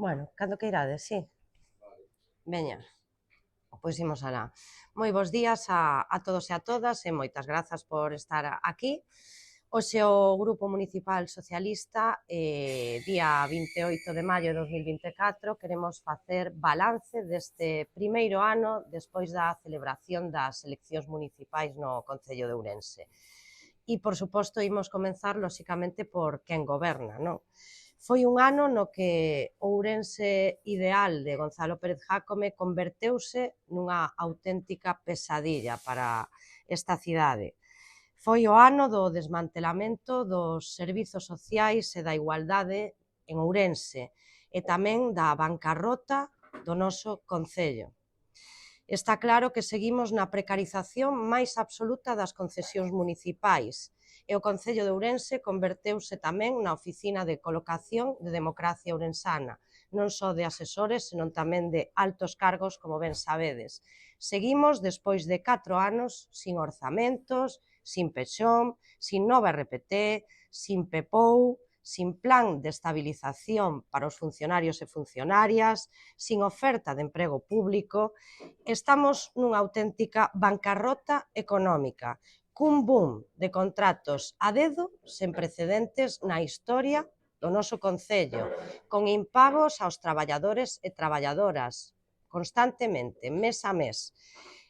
Bueno, cando que irades, sí. Veña, pois imos alá. Moi bons días a todos e a todas e moitas grazas por estar aquí. Hoxe o Grupo Municipal Socialista, día 28 de maio de 2024, queremos facer balance deste primeiro ano despois da celebración das eleccións municipais no Concello de Ourense. E, por suposto, imos comenzar, lóxicamente, por quen goberna, non? Foi un ano no que o Ourense ideal de Gonzalo Pérez Jácome converteuse nunha auténtica pesadilla para esta cidade. Foi o ano do desmantelamento dos servizos sociais e da igualdade en Ourense e tamén da bancarrota do noso concello. Está claro que seguimos na precarización máis absoluta das concesións municipais e o Concello de Ourense converteuse tamén na oficina de colocación de democracia ourensana, non só de asesores, senón tamén de altos cargos, como ben sabedes. Seguimos despois de 4 anos sin orzamentos, sin pexón, sin nova RPT, sin PEPOU, sin plan de estabilización para os funcionarios e funcionarias, sin oferta de emprego público. Estamos nunha auténtica bancarrota económica, cun boom de contratos a dedo sen precedentes na historia do noso concello, con impagos aos traballadores e traballadoras constantemente, mes a mes,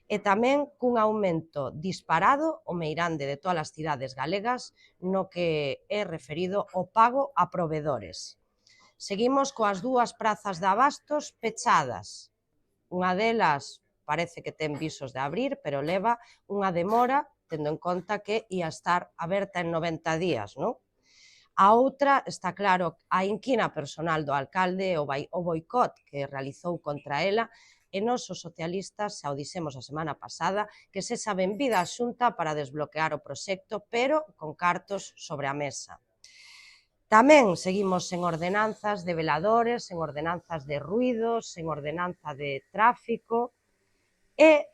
e tamén cun aumento disparado o meirande de todas as cidades galegas no que é referido ao pago a provedores. Seguimos coas 2 prazas de abastos pechadas. Unha delas parece que ten visos de abrir, pero leva unha demora, tendo en conta que ia estar aberta en 90 días, non? A outra, está claro, a inquina personal do alcalde, o boicot que realizou contra ela, e nós, os socialistas, xa o dixemos a semana pasada, que sexa benvida a Xunta para desbloquear o proxecto, pero con cartos sobre a mesa. Tamén seguimos sen ordenanzas de veladores, sen ordenanzas de ruidos, sen ordenanza de tráfico e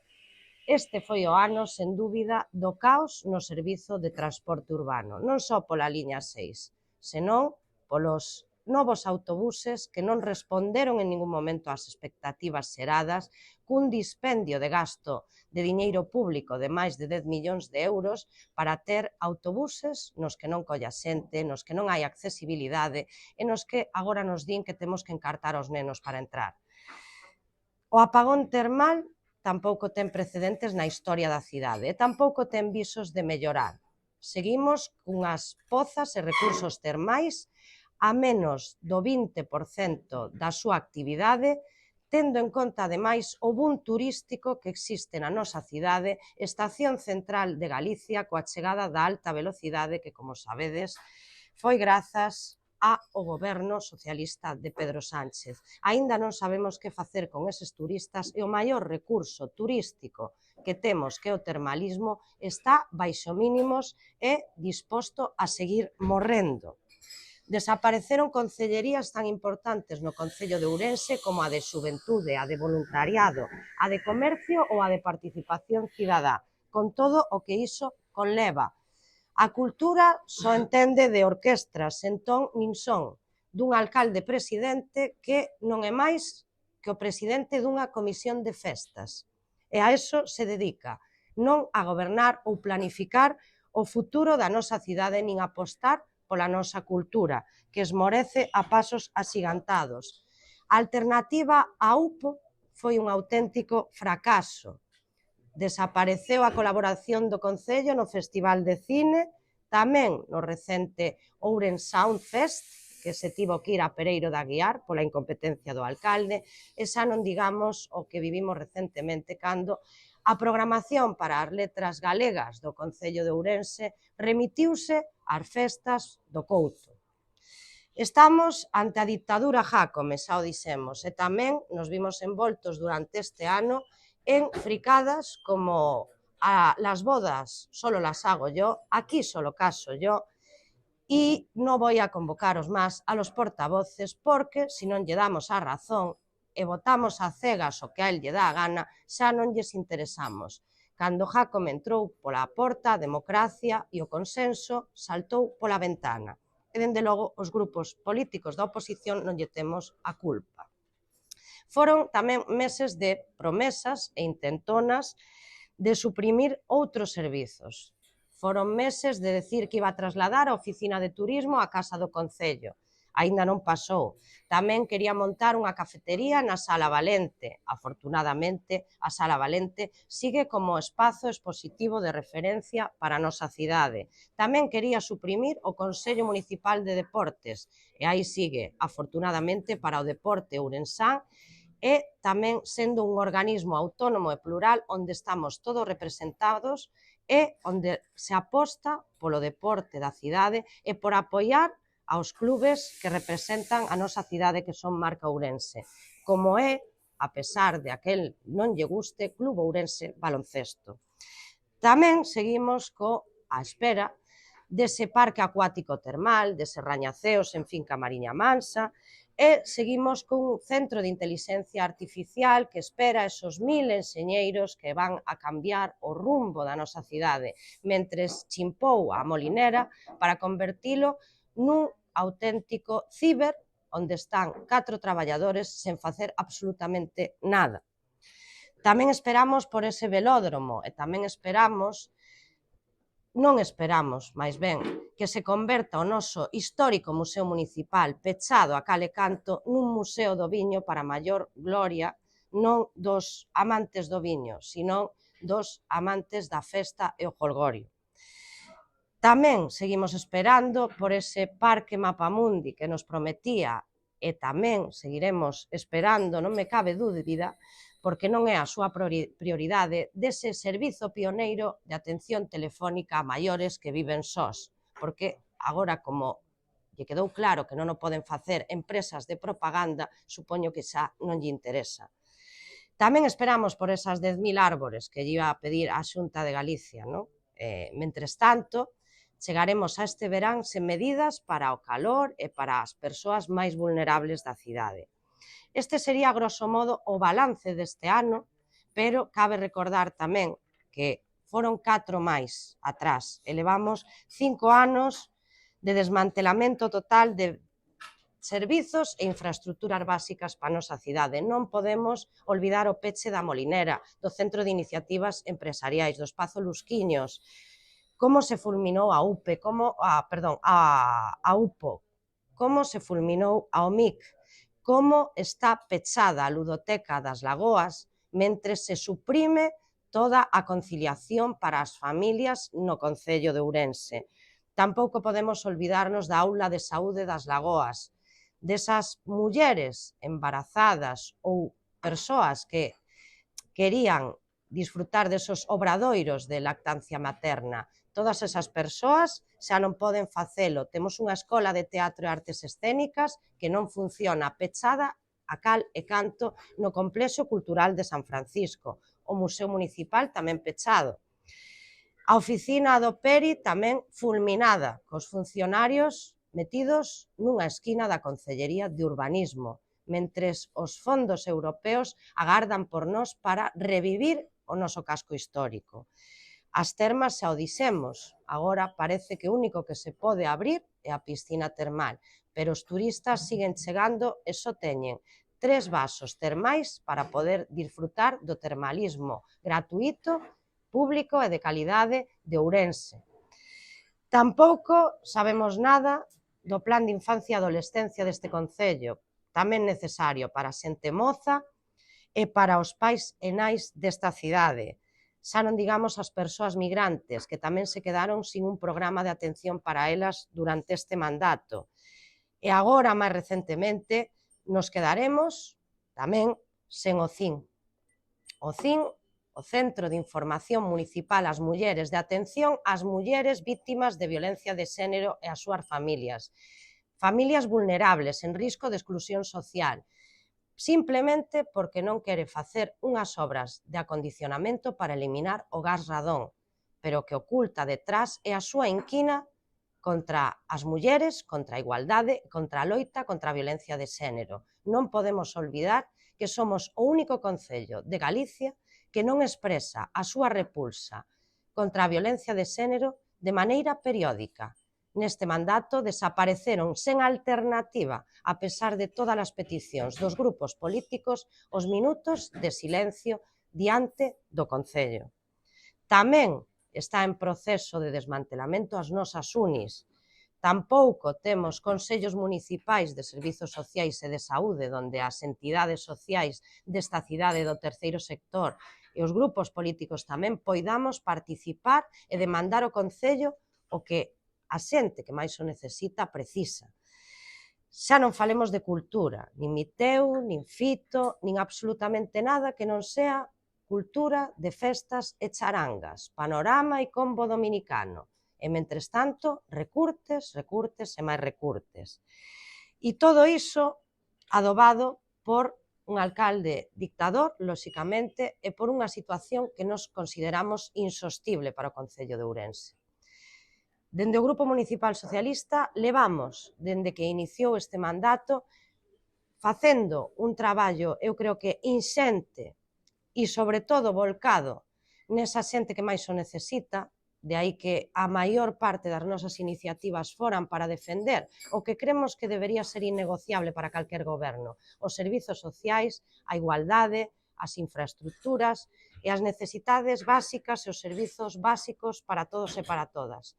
este foi o ano, sen dúbida, do caos no servizo de transporte urbano, non só pola liña 6, senón polos novos autobuses que non responderon en ningún momento ás expectativas xeradas, cun dispendio de gasto de diñeiro público de máis de 10 millóns de euros para ter autobuses nos que non colla xente, nos que non hai accesibilidade e nos que agora nos din que temos que encartar os nenos para entrar. O apagón termal tampouco ten precedentes na historia da cidade e tampouco ten visos de mellorar. Seguimos cunhas pozas e recursos termais a menos do 20% da súa actividade, tendo en conta, ademais, o boom turístico que existe na nosa cidade, estación central de Galicia, coa chegada da alta velocidade que, como sabedes, foi grazas ao goberno socialista de Pedro Sánchez. Aínda non sabemos que facer con eses turistas e o maior recurso turístico que temos, que é o termalismo, está baixo mínimos e disposto a seguir morrendo. Desapareceron concellerías tan importantes no Concello de Ourense como a de Xuventude, a de Voluntariado, a de Comercio ou a de Participación Cidadá, con todo o que iso conleva. A cultura só entende de orquestras sen ton nin son, dun alcalde presidente que non é máis que o presidente dunha comisión de festas. E a eso se dedica, non a gobernar ou planificar o futuro da nosa cidade nin apostar pola nosa cultura, que esmorece a pasos axigantados. A alternativa a UPO foi un auténtico fracaso. Desapareceu a colaboración do Concello no Festival de Cine, tamén no recente Ourense Sound Fest, que se tivo que ir a Pereiro de Aguiar pola incompetencia do alcalde, e xa non digamos o que vivimos recentemente cando a programación para as letras galegas do Concello de Ourense remitiuse ás festas do Couto. Estamos ante a dictadura Jácome, xa o dixemos, e tamén nos vimos envoltos durante este ano en fricadas como las bodas solo las hago yo, aquí solo caso yo, y no voy a convocaros más a los portavoces porque si non lle damos a razón e votamos a cegas o que a él lle dá a gana, xa non lles interesamos. Cando Jácome entrou pola porta, a democracia e o consenso saltou pola ventana. e, dende logo, os grupos políticos da oposición non lle temos a culpa. Foron tamén meses de promesas e intentonas de suprimir outros servizos. Foron meses de decir que iba a trasladar a oficina de turismo á Casa do Concello. Aínda non pasou. Tamén quería montar unha cafetería na Sala Valente. Afortunadamente, a Sala Valente sigue como espazo expositivo de referencia para a nosa cidade. Tamén quería suprimir o Consello Municipal de Deportes, e aí sigue, afortunadamente, para o deporte ourensán, e tamén sendo un organismo autónomo e plural onde estamos todos representados e onde se aposta polo deporte da cidade e por apoiar aos clubes que representan a nosa cidade, que son marca Ourense, como é, a pesar de aquel non lle guste, Club Ourense Baloncesto. Tamén seguimos a espera dese parque acuático termal, dese rañaceos en Finca Mariña Mansa, e seguimos cun centro de inteligencia artificial que espera esos 1000 enxeñeiros que van a cambiar o rumbo da nosa cidade, mentres chimpou a Molinera para convertilo nun auténtico ciber onde están 4 traballadores sen facer absolutamente nada. Tamén esperamos por ese velódromo e tamén non esperamos, máis ben, que se converta o noso histórico Museo Municipal pechado a cal e canto nun museo do viño para maior gloria non dos amantes do viño, senón dos amantes da festa e o jolgorio. Tamén seguimos esperando por ese parque Mapamundi que nos prometía, e tamén seguiremos esperando, non me cabe dúbida, porque non é a súa prioridade, dese servizo pioneiro de atención telefónica a maiores que viven sós, porque agora, como lle quedou claro que non o poden facer empresas de propaganda, supoño que xa non lle interesa. Tamén esperamos por esas 10.000 árbores que lle iba a pedir a Xunta de Galicia, non? Mentres tanto, chegaremos a este verán sen medidas para o calor e para as persoas máis vulnerables da cidade. Este sería, grosso modo, o balance deste ano, pero cabe recordar tamén que foron 4 máis atrás e levamos 5 anos de desmantelamento total de servizos e infraestructuras básicas para a nosa cidade. Non podemos olvidar o peche da Molinera, do Centro de Iniciativas Empresariais, do Espazo Lusquiños, como se fulminou a UPE, a UPO, como se fulminou a OMIC, como está pechada a ludoteca das Lagoas, mentres se suprime toda a conciliación para as familias no Concello de Ourense. Tampouco podemos olvidarnos da aula de saúde das Lagoas, desas mulleres embarazadas ou persoas que querían disfrutar desos obradoiros de lactancia materna. Todas esas persoas xa non poden facelo. Temos unha escola de teatro e artes escénicas que non funciona, pechada a cal e canto no Complexo Cultural de San Francisco. O Museo Municipal tamén pechado. A oficina do Peri tamén fulminada, cos funcionarios metidos nunha esquina da Concellería de Urbanismo, mentres os fondos europeos agardan por nós para revivir o noso casco histórico. As termas xa o dixemos, agora parece que o único que se pode abrir é a piscina termal, pero os turistas siguen chegando e só teñen 3 vasos termais para poder disfrutar do termalismo gratuito, público e de calidade de Ourense. Tampouco sabemos nada do plan de infancia e adolescencia deste concello, tamén necesario para a xente moza e para os pais e nais desta cidade. Xa non digamos as persoas migrantes, que tamén se quedaron sin un programa de atención para elas durante este mandato. E agora, máis recentemente, nos quedaremos tamén sen o CIN. O CIN, o Centro de Información Municipal ás Mulleres, de atención ás mulleres víctimas de violencia de xénero e ás súas familias. Familias vulnerables, en risco de exclusión social, simplemente porque non quere facer unhas obras de acondicionamento para eliminar o gas radón, pero que oculta detrás é a súa inquina contra as mulleres, contra a igualdade, contra a loita contra a violencia de xénero. Non podemos olvidar que somos o único concello de Galicia que non expresa a súa repulsa contra a violencia de xénero de maneira periódica, neste mandato desapareceron sen alternativa, a pesar de todas as peticións dos grupos políticos, os minutos de silencio diante do Concello. Tamén está en proceso de desmantelamento as nosas unis. Tampouco temos consellos municipais de servizos sociais e de saúde onde as entidades sociais desta cidade do terceiro sector e os grupos políticos tamén poidamos participar e demandar ao Concello o que a xente que máis o necesita precisa. Xa non falemos de cultura, nin Miteu, nin Fito, nin absolutamente nada que non sea cultura de festas e charangas, panorama e combo dominicano. E, mentres tanto, recurtes, recurtes e máis recurtes. E todo iso adobado por un alcalde dictador, lóxicamente, e por unha situación que nos consideramos insostible para o Concello de Ourense. Dende o Grupo Municipal Socialista levamos, dende que iniciou este mandato, facendo un traballo, eu creo que inxente e, sobre todo, volcado nesa xente que máis o necesita, de aí que a maior parte das nosas iniciativas foran para defender o que cremos que debería ser innegociable para calquer goberno, os servizos sociais, a igualdade, as infraestructuras e as necesidades básicas e os servizos básicos para todos e para todas.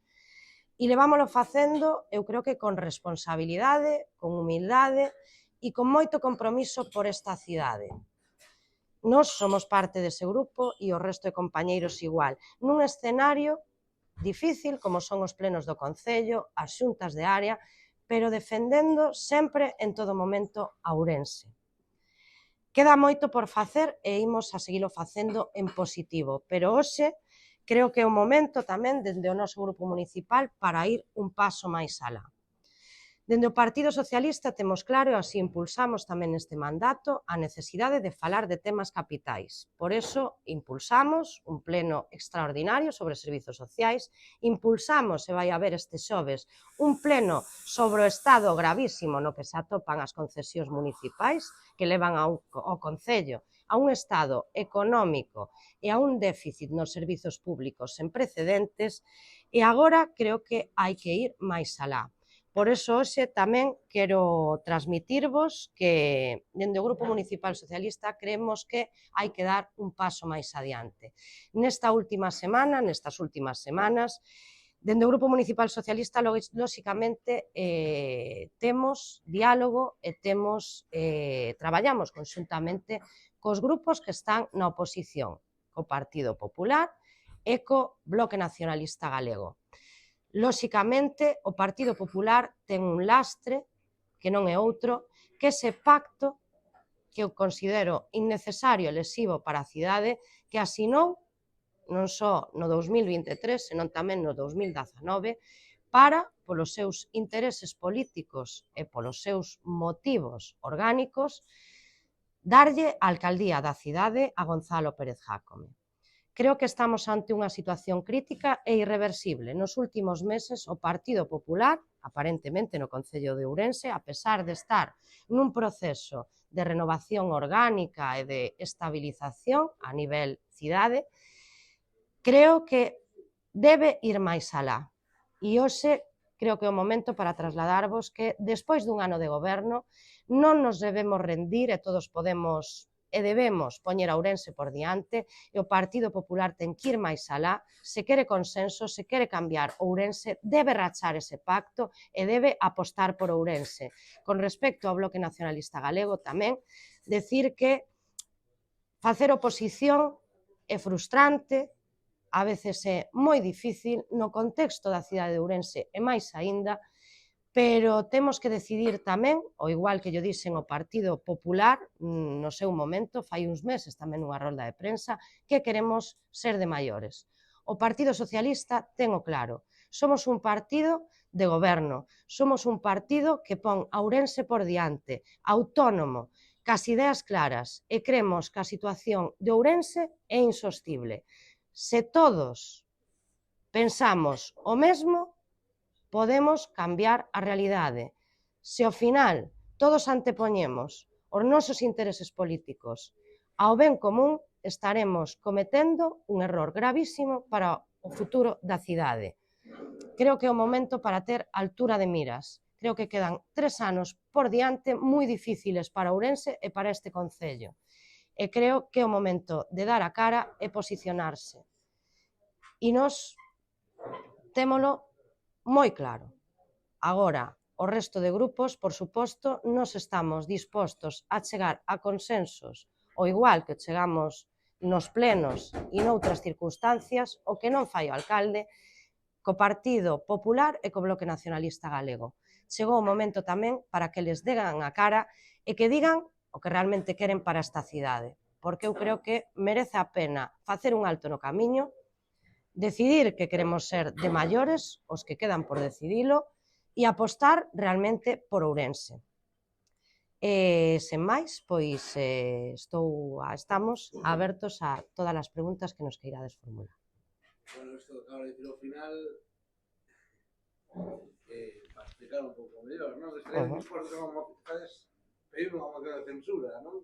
E levámoslo facendo, eu creo que con responsabilidade, con humildade e con moito compromiso por esta cidade. Nós somos parte dese grupo e o resto de compañeiros igual, nun escenario difícil como son os plenos do Concello, as xuntas de área, pero defendendo sempre en todo momento a Ourense. Queda moito por facer e imos a seguilo facendo en positivo, pero hoxe creo que é o momento tamén dende o noso grupo municipal para ir un paso máis alá. Dende o Partido Socialista temos claro, e así impulsamos tamén neste mandato, a necesidade de falar de temas capitais. Por eso impulsamos un pleno extraordinario sobre servizos sociais, impulsamos, e vai haber este xoves, un pleno sobre o estado gravísimo no que se atopan as concesións municipais que levan ao Concello a un estado económico e a un déficit nos servizos públicos sen precedentes, e agora creo que hai que ir máis alá. Por iso, hoxe tamén quero transmitirvos que dende o Grupo Municipal Socialista creemos que hai que dar un paso máis adiante. Nestas últimas semanas, dende o Grupo Municipal Socialista, lóxicamente, temos diálogo e traballamos conxuntamente cos grupos que están na oposición, co Partido Popular e co Bloque Nacionalista Galego. Lóxicamente, o Partido Popular ten un lastre, que non é outro, que ese pacto que eu considero innecesario e lesivo para a cidade, que asinou non só no 2023, senón tamén no 2019, para, polos seus intereses políticos e polos seus motivos orgánicos, darlle a alcaldía da cidade a Gonzalo Pérez Jácome. Creo que estamos ante unha situación crítica e irreversible. Nos últimos meses, o Partido Popular, aparentemente no Concello de Ourense, a pesar de estar nun proceso de renovación orgánica e de estabilización a nivel cidade, creo que debe ir máis alá. E hoxe creo que é o momento para trasladarvos que, despois dun ano de goberno, non nos debemos rendir e todos podemos e debemos poñer a Ourense por diante, e o Partido Popular ten que ir máis alá. Se quere consenso, se quere cambiar Ourense, debe rachar ese pacto e debe apostar por Ourense. Con respecto ao Bloque Nacionalista Galego tamén, decir que facer oposición é frustrante, a veces é moi difícil, no contexto da cidade de Ourense e máis aínda, pero temos que decidir tamén, ao igual que yo dixen o Partido Popular no seu momento, fai uns meses tamén nunha rolda de prensa, que queremos ser de maiores. O Partido Socialista ten o claro, somos un partido de goberno, somos un partido que pon a Ourense por diante, autónomo, cas ideas claras, e cremos que a situación de Ourense é insostible. Se todos pensamos o mesmo, podemos cambiar a realidade. Se ao final todos antepoñemos os nosos intereses políticos ao ben común, estaremos cometendo un error gravísimo para o futuro da cidade. creo que é o momento para ter altura de miras. Creo que quedan 3 anos por diante moi difíciles para Ourense e para este concello. E creo que é o momento de dar a cara e posicionarse. E nós témolo moi claro. Agora, o resto de grupos, por suposto, nos estamos dispostos a chegar a consensos, o igual que chegamos nos plenos e noutras circunstancias, o que non fai o alcalde, co Partido Popular e co Bloque Nacionalista Galego. Chegou o momento tamén para que les degan a cara e que digan o que realmente queren para esta cidade, porque eu creo que merece a pena facer un alto no camiño, decidir que queremos ser de maiores, os que quedan por decidilo, e apostar realmente por Ourense. Sen máis, pois estamos abertos a todas as preguntas que nos queirades formular. Bueno, isto acaba de dicir ao final, para explicar un pouco mellor, non? Estarían dispostos a pedir unha moción de censura, non?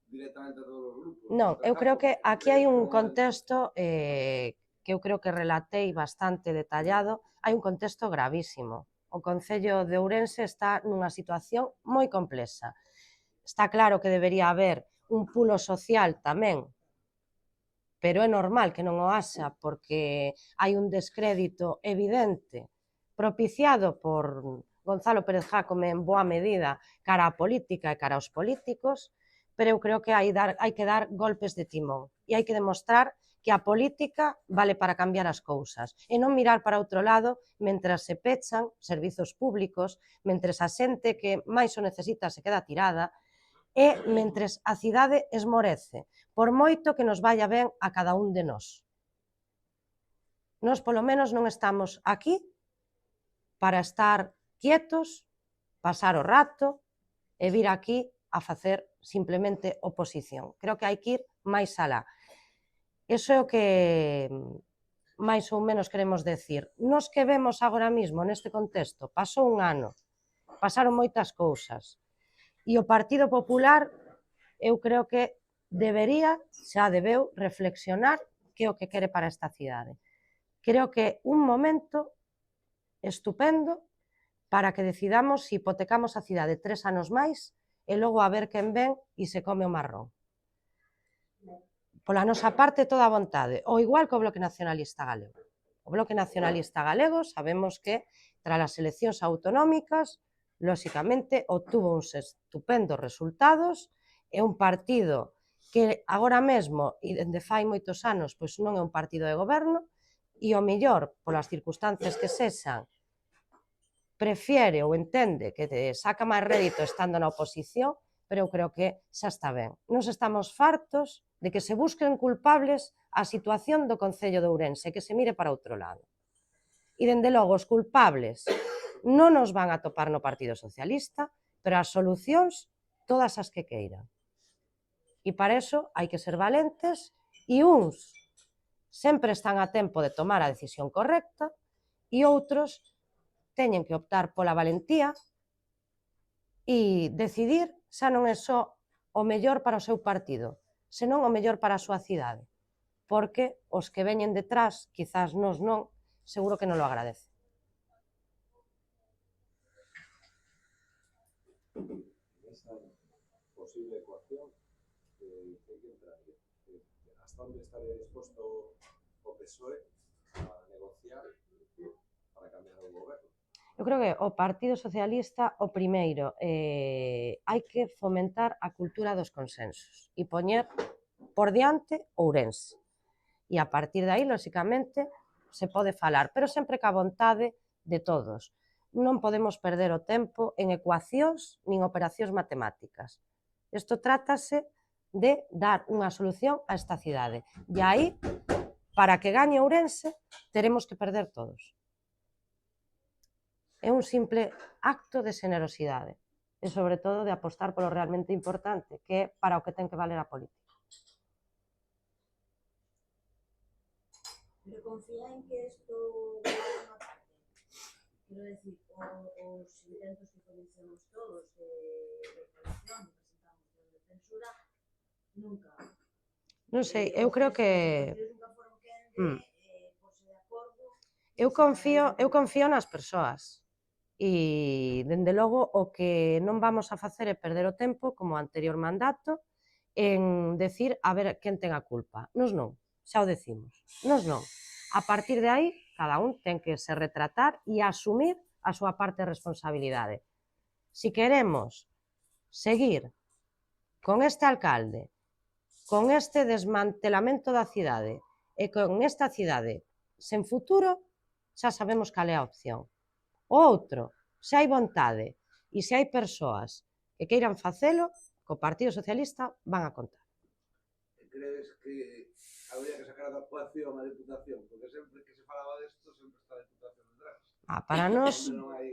Directamente a todos os grupos. Non, eu creo que aquí hai un contexto que eu creo que relatei bastante detallado, hai un contexto gravísimo. O Concello de Ourense está nunha situación moi complexa. Está claro que debería haber un pulo social tamén, pero é normal que non o haxa porque hai un descrédito evidente propiciado por Gonzalo Pérez Jácome en boa medida cara á política e cara aos políticos, pero eu creo que hai que dar golpes de timón e hai que demostrar que a política vale para cambiar as cousas e non mirar para outro lado mentras se pechan servizos públicos, mentres a xente que máis o necesita se queda tirada e mentres a cidade esmorece, por moito que nos vaya ben a cada un de nós. Nós, polo menos, non estamos aquí para estar quietos, pasar o rato e vir aquí a facer simplemente oposición. Creo que hai que ir máis alá. Iso é o que máis ou menos queremos decir. Nos que vemos agora mesmo neste contexto, pasou un ano, pasaron moitas cousas, e o Partido Popular eu creo que debería, xa debeu, reflexionar que é o que quere para esta cidade. Creo que é un momento estupendo para que decidamos se hipotecamos a cidade 3 anos máis e logo a ver quen ven e se come o marrón. Pola nosa parte, toda a vontade, ou igual que o Bloque Nacionalista Galego. O Bloque Nacionalista Galego sabemos que, tras as eleccións autonómicas, lóxicamente, obtuvo uns estupendos resultados, é un partido que agora mesmo, e dende fai moitos anos, pois non é un partido de goberno, e o mellor, polas circunstancias que sexan, prefiere ou entende que saca máis rédito estando na oposición, pero eu creo que xa está ben. Nos estamos fartos de que se busquen culpables a situación do Concello de Ourense, que se mire para outro lado. E, dende logo, os culpables non nos van a topar no Partido Socialista, pero as solucións todas as que queiran. E para eso hai que ser valentes e uns sempre están a tempo de tomar a decisión correcta e outros teñen que optar pola valentía e decidir xa non é só o mellor para o seu partido, senón o mellor para a súa cidade, porque os que veñen detrás, quizás nos non, seguro que non lo agradece. Esa posible ecuación que entraría, ¿hasta dónde estaría dispuesto o PSOE a negociar para cambiar o goberno? Eu creo que o Partido Socialista, o primeiro, hai que fomentar a cultura dos consensos e poñer por diante Ourense. E a partir de aí, lóxicamente, se pode falar, pero sempre ca vontade de todos. Non podemos perder o tempo en ecuacións nin operacións matemáticas. Isto trátase de dar unha solución a esta cidade. E aí, para que gañe Ourense, teremos que perder todos. É un simple acto de xenerosidade e, sobre todo, de apostar polo realmente importante, que é para o que ten que valer a política. Pero confía en que isto vai a unha parte. Quero decir, os intentos que coñecemos todos de coalición, que presentamos de censura, nunca. Non sei, eu creo que... Nunca foron quen de porse de acordo. Eu confío nas persoas e, dende logo, o que non vamos a facer é perder o tempo, como o anterior mandato, en decir a ver quen ten a culpa. Nos non, xa o decimos, nos non. A partir de aí, cada un ten que se retratar e asumir a súa parte de responsabilidade. Si queremos seguir con este alcalde, con este desmantelamento da cidade e con esta cidade sen futuro, xa sabemos cal é a opción. O outro, se hai vontade e se hai persoas que queiran facelo, co Partido Socialista van a contar. E crees que habría que sacar da ecuación a Diputación? Porque sempre que se falaba desto, sempre está a Diputación detrás.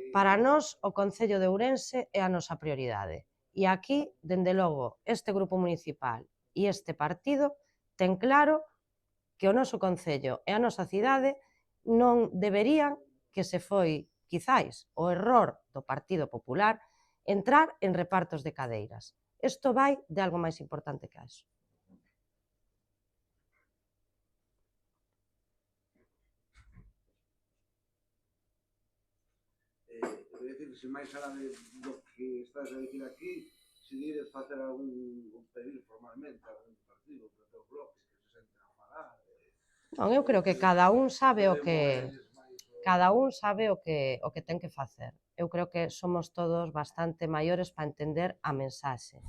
Para nós, o Concello de Ourense é a nosa prioridade. E aquí, dende logo, este grupo municipal e este partido ten claro que o noso Concello e a nosa cidade non deberían, que se foi, quizáis, o error do Partido Popular, entrar en repartos de cadeiras. Isto vai de algo máis importante que eso. É dicir, se máis alá do que estás a dicir aquí, se ides facer algún pedir formalmente a algún partido, para ter bloques que se senten a falar. Non, eu creo que cada un sabe o que ten que facer. Eu creo que somos todos bastante maiores para entender a mensaxe.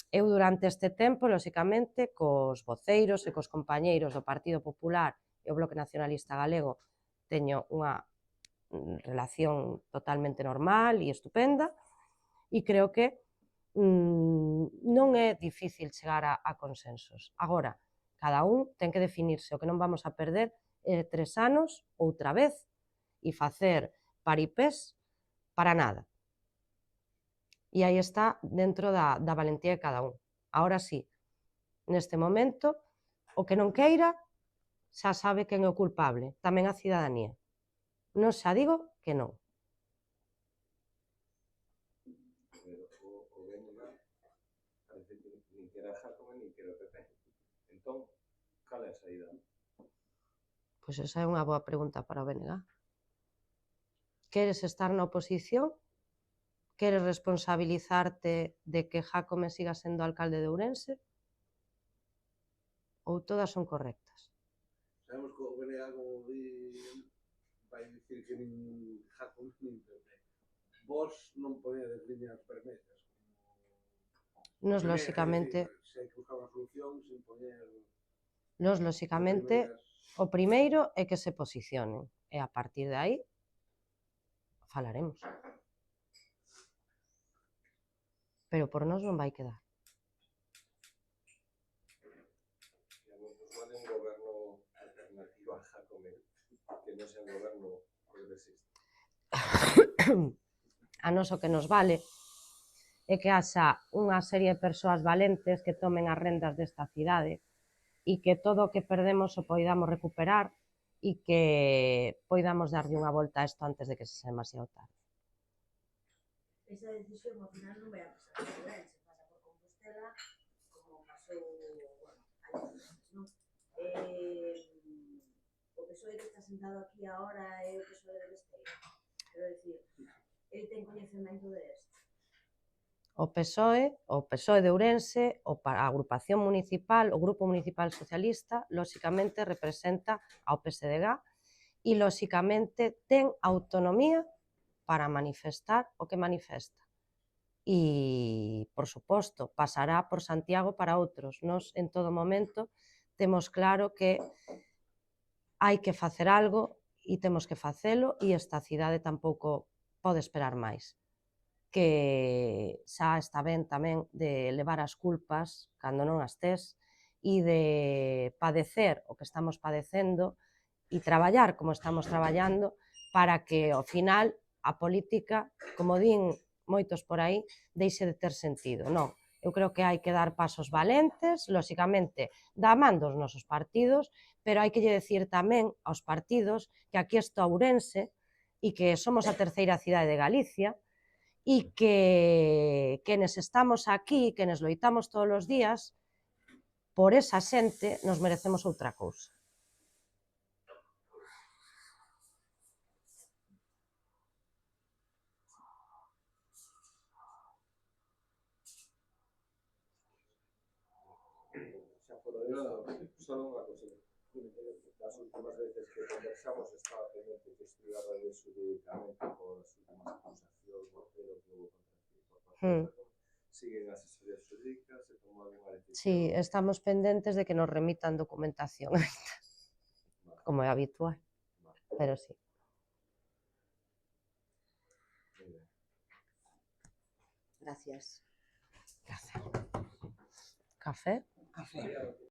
Eu, durante este tempo, lóxicamente, cos voceiros e cos compañeiros do Partido Popular e o Bloque Nacionalista Galego, teño unha relación totalmente normal e estupenda, e creo que non é difícil chegar a consensos. Agora, cada un ten que definirse. O que non vamos a perder é 3 anos outra vez e facer paripés para nada. E aí está dentro da valentía de cada un. Ahora sí, neste momento, o que non queira xa sabe quen é o culpable, tamén a cidadanía. Non xa digo que non. Pero o BNG parece que nin quere a Jácome nin quere o PP. Entón, cal é a saída? Pois esa é unha boa pregunta para o BNG. Queres estar na oposición? Queres responsabilizarte de que Jácome siga sendo alcalde de Ourense? Ou todas son correctas? Sabemos que o BNG, como di, vai dicir que nin Jácome nin PP. Vos non poñedes liñas vermellas. Nos, lóxicamente, se hai que buscar unha solución sin poñer... o primeiro é que se posicionen. E a partir de aí, falaremos. Pero por nós non vai quedar. E a vos vale un goberno alternativo a Jácome que non sea un goberno progresista? A nós o que nos vale é que haxa unha serie de persoas valentes que tomen as rendas desta cidade e que todo o que perdemos o poidamos recuperar e que poidamos darlle unha volta a isto antes de que se sea demasiado tarde. Esa decisión ao final non vai a pasar por Ourense, pasa por Compostela, como pasou, bueno, hai outras, non? O PSOE que está sentado aquí agora é o PSOE de Besteira. Quero dicir, ele ten coñecemento de esto. O PSOE de Ourense, a agrupación municipal, o Grupo Municipal Socialista, lóxicamente representa ao PSDG e, lóxicamente, ten autonomía para manifestar o que manifesta. E, por suposto, pasará por Santiago para outros. Nós, en todo momento, temos claro que hai que facer algo e temos que facelo e esta cidade tampouco pode esperar máis. Que xa está ben tamén de levar as culpas cando non as tes e de padecer o que estamos padecendo e traballar como estamos traballando para que, ao final, a política, como din moitos por aí, deixe de ter sentido. Non, eu creo que hai que dar pasos valentes, lóxicamente, da man dos nosos partidos, pero hai que lle decir tamén aos partidos que aquí está Ourense e que somos a terceira cidade de Galicia e que quenes estamos aquí, quenes loitamos todos os días, por esa xente nos merecemos outra cousa. Solo unha cosa. As últimas veces que conversamos estaba pendente que estudiaba de xurídicamente por as últimas acusacións do cero que houve contra ti por parte da siguen as asesorías xurídicas e tomou alguna decisión. Sí, estamos pendentes de que nos remitan documentación, como é habitual, pero sí. Gracias. Gracias. Café? Café.